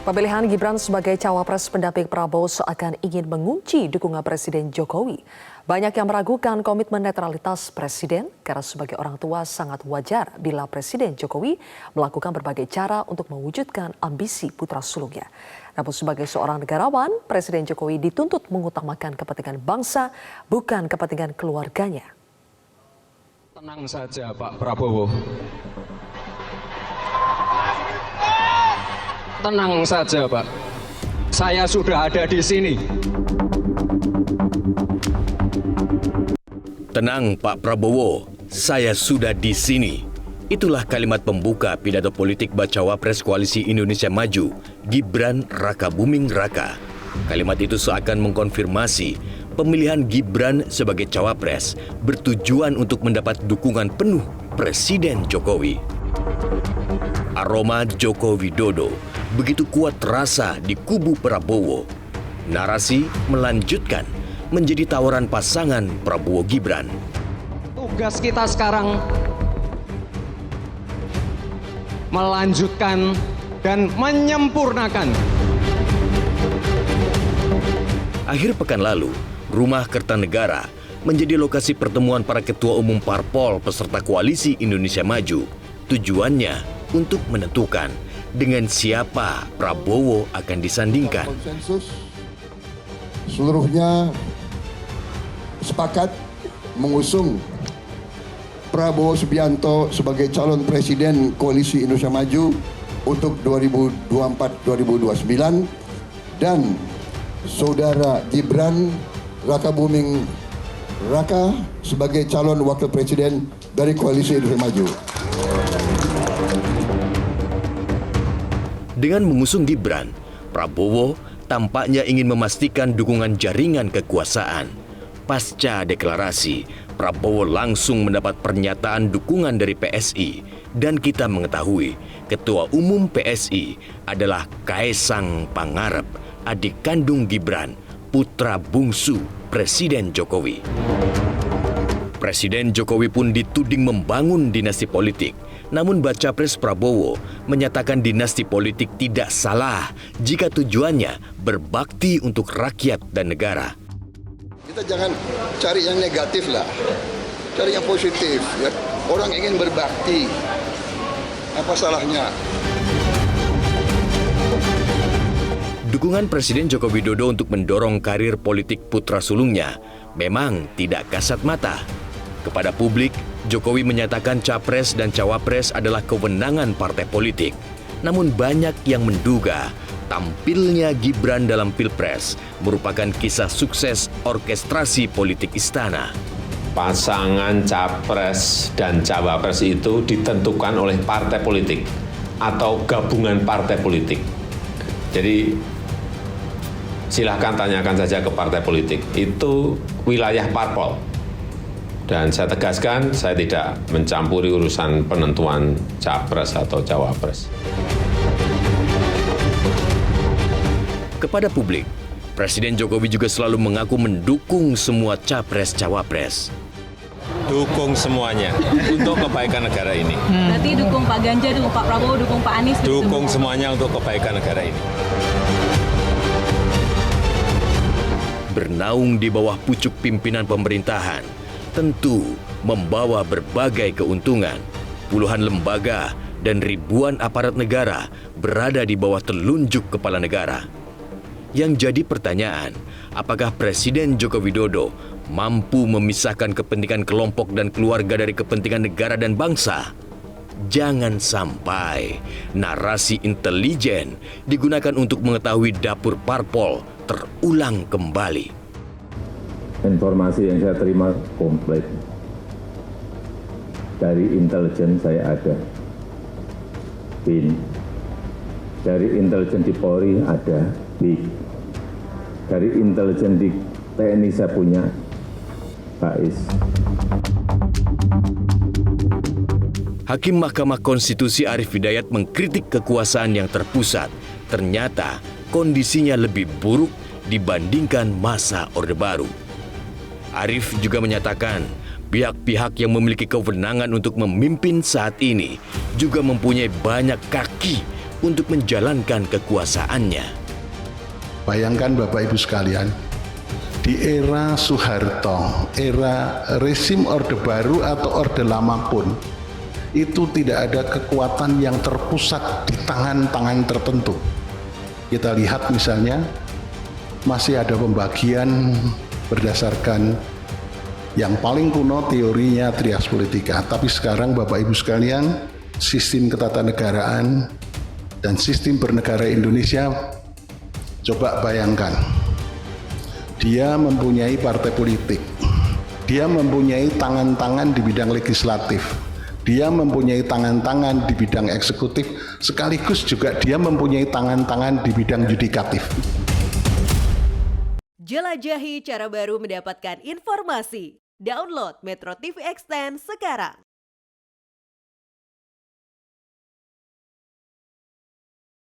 Pemilihan Gibran sebagai cawapres pendamping Prabowo seakan ingin mengunci dukungan Presiden Jokowi. Banyak yang meragukan komitmen netralitas Presiden karena sebagai orang tua sangat wajar bila Presiden Jokowi melakukan berbagai cara untuk mewujudkan ambisi putra sulungnya. Namun sebagai seorang negarawan, Presiden Jokowi dituntut mengutamakan kepentingan bangsa, bukan kepentingan keluarganya. Tenang saja Pak Prabowo. Tenang saja Pak, saya sudah ada di sini. Tenang Pak Prabowo, saya sudah di sini. Itulah kalimat pembuka pidato politik Bacawa Pres Koalisi Indonesia Maju, Gibran Rakabuming Raka. Kalimat itu seakan mengkonfirmasi pemilihan Gibran sebagai cawapres bertujuan untuk mendapat dukungan penuh Presiden Jokowi. Aroma Joko Widodo begitu kuat terasa di kubu Prabowo. Narasi melanjutkan menjadi tawaran pasangan Prabowo Gibran. Tugas kita sekarang melanjutkan dan menyempurnakan. Akhir pekan lalu, Rumah Kertanegara menjadi lokasi pertemuan para ketua umum parpol peserta Koalisi Indonesia Maju. Tujuannya untuk menentukan dengan siapa Prabowo akan disandingkan. Konsensus seluruhnya sepakat mengusung Prabowo Subianto sebagai calon presiden Koalisi Indonesia Maju untuk 2024-2029 dan saudara Gibran Rakabuming Raka sebagai calon wakil presiden dari Koalisi Indonesia Maju. Dengan mengusung Gibran, Prabowo tampaknya ingin memastikan dukungan jaringan kekuasaan. Pasca deklarasi, Prabowo langsung mendapat pernyataan dukungan dari PSI dan kita mengetahui Ketua Umum PSI adalah Kaesang Pangarep, adik kandung Gibran, putra bungsu Presiden Jokowi. Presiden Jokowi pun dituding membangun dinasti politik. Namun Bacapres Prabowo menyatakan dinasti politik tidak salah jika tujuannya berbakti untuk rakyat dan negara. Kita jangan cari yang negatif lah, cari yang positif. Ya. Orang ingin berbakti, apa salahnya? Dukungan Presiden Joko Widodo untuk mendorong karir politik putra sulungnya memang tidak kasat mata. Kepada publik, Jokowi menyatakan capres dan cawapres adalah kewenangan partai politik. Namun banyak yang menduga tampilnya Gibran dalam Pilpres merupakan kisah sukses orkestrasi politik istana. Pasangan capres dan cawapres itu ditentukan oleh partai politik atau gabungan partai politik. Jadi silahkan tanyakan saja ke partai politik, itu wilayah parpol. Dan saya tegaskan, saya tidak mencampuri urusan penentuan capres atau cawapres. Kepada publik, Presiden Jokowi juga selalu mengaku mendukung semua capres-cawapres. Dukung semuanya untuk kebaikan negara ini. Berarti dukung Pak Ganjar, dukung Pak Prabowo, dukung Pak Anies. Dukung semuanya untuk kebaikan negara ini. Bernaung di bawah pucuk pimpinan pemerintahan, tentu membawa berbagai keuntungan. Puluhan lembaga dan ribuan aparat negara berada di bawah telunjuk kepala negara. Yang jadi pertanyaan, apakah Presiden Joko Widodo mampu memisahkan kepentingan kelompok dan keluarga dari kepentingan negara dan bangsa? Jangan sampai narasi intelijen digunakan untuk mengetahui dapur parpol terulang kembali. Informasi yang saya terima komplit. Dari intelijen saya ada BIN. Dari intelijen di Polri ada BIK. Dari intelijen di TNI saya punya BAIS. Hakim Mahkamah Konstitusi Arief Hidayat mengkritik kekuasaan yang terpusat. Ternyata kondisinya lebih buruk dibandingkan masa Orde Baru. Arief juga menyatakan pihak-pihak yang memiliki kewenangan untuk memimpin saat ini juga mempunyai banyak kaki untuk menjalankan kekuasaannya. Bayangkan Bapak Ibu sekalian, di era Soeharto, era rezim Orde Baru atau Orde Lama pun, itu tidak ada kekuatan yang terpusat di tangan-tangan tertentu. Kita lihat misalnya, masih ada pembagian berdasarkan yang paling kuno teorinya trias politika. Tapi sekarang Bapak Ibu sekalian, sistem ketatanegaraan dan sistem bernegara Indonesia, coba bayangkan, dia mempunyai partai politik, dia mempunyai tangan-tangan di bidang legislatif, dia mempunyai tangan-tangan di bidang eksekutif, sekaligus juga dia mempunyai tangan-tangan di bidang yudikatif. Jelajahi cara baru mendapatkan informasi. Download Metro TV Extend sekarang.